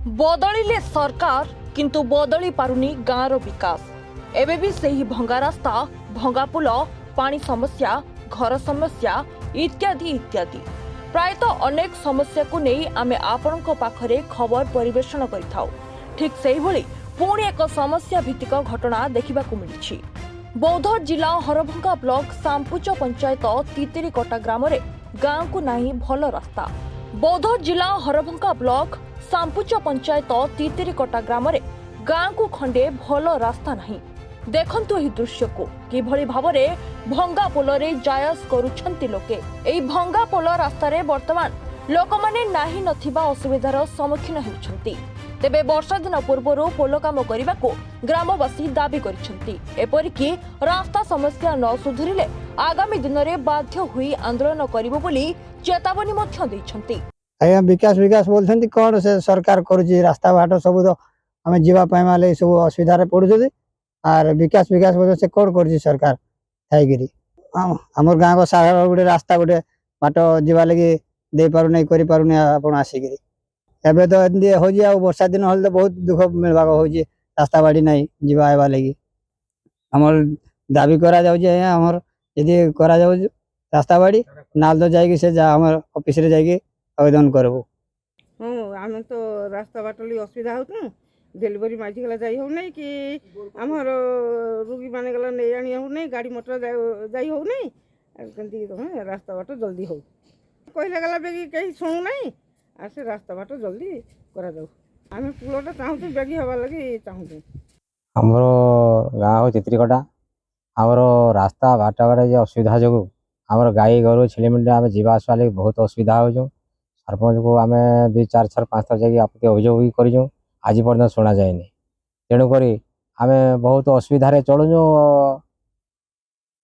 बदलिले सरकार किंतु बदली पारुनी गाँवर विकास एबे भी सही भंगा रास्ता भंगा पुल पानी समस्या घर समस्या इत्यादि इत्यादि प्रायतः अनेक समस्या को नहीं आमे आपणको पाखरे खबर परिवेषण करिथाउ। ठीक सेही भली पुणी एक समस्या भित्तिक घटना देखिबाकू मिलिछि। बौद्ध जिला हरभंगा ब्लॉक सांपुच पंचायत तितिरीकटा ग्राम रे गाँव को नाही भल रास्ता। बौद्ध जिला हरभंगा ब्लॉक सांपुच पंचायत तितिरीकटा ग्राम रे गाँव को खंडे भल रास्ता नाही। देखंतु एही दृश्य को किभଳି भाबरे भंगा पोलरे जायस करूछंती लोके। एही भंगा पोल रास्ता रे वर्तमान लोकमाने नाही नथिबा असुविधार सम्मुखीन हेउछंती। तेबे वर्षा दिन पूर्वरु पोल काम करिबाको ग्रामवासी दाबी करिछंती। एपरिकी रास्ता समस्या न सुधरिले आगामी दिन रे बाध्य हुई आंदोलन करिबो बोली चेतावनी मध्य दैछंती। आया विकास विकास बोलछंती कोन से सरकार करूची रास्ता बाट सब तो हमें जीवा पाए माले सब असुविधा रे पडुछथि आर विकास विकास बोल से कोन करूची सरकार थाइगिरी हमर गांव को सारा गुडे रास्ता गुडे बाट जीवा लगी दे पारु नै करि पारु नै आपण आसीगिरी एबे तो एंदी होजी आ वर्षा दिन होल तो बहुत दुख मिलबा होजी रास्ता बाड़ी नै जीवा आबा लगी हमर दाबी करा जाउ जे हमर यदि करा जाउ रास्ता बाड़ी नाल तो जाई से जा हमर ऑफिस रे जाई आवेदन करबो। आम तो रास्ता बाटली असुविधा होतु डेलीवरी माझी गला जाई हो नहीं कि हमर रोगी माने गला नै आनी हो नहीं गाड़ी मोटर जाई हो नहीं कंदी रास्ता बाट जल्दी हो कहले गला बेगी कहीं सुनु नहीं आ से रास्ता बाट जल्दी करा जाऊ आम पुलटा चाहूँ बेगी हवा लगी चाहूँ। हमरो गाँव तितिरीकटा हमर रास्ता बाटा बाटे जे असुविधा जो हमर गाई गोरु छेली मेंढे आम जीवा आसवा लगी बहुत असुविधा हो। सरपंच को आम 2-4-5 थर जाकि आपत्ति अभियोग भी कर आज पर्यटन शुणा जाए तेणुक आम बहुत असुविधा चलुँ।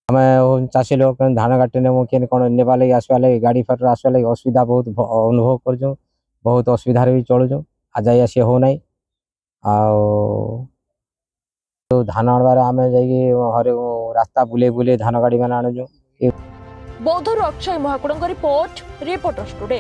आम चाषी लोग धान काटे ने कौन नेबा लगी आसवा लगी गाड़ी फाटर आसवा लगी असुविधा बहुत अनुभव कर बहुत असुविधा भी चलुँ आज जाई आसी हो ना धान आनबार आम जा रास्ता बुले बुले धान गाड़ी मैंने आणुँ। बौद्धर Akshay Mahakud report reporters today.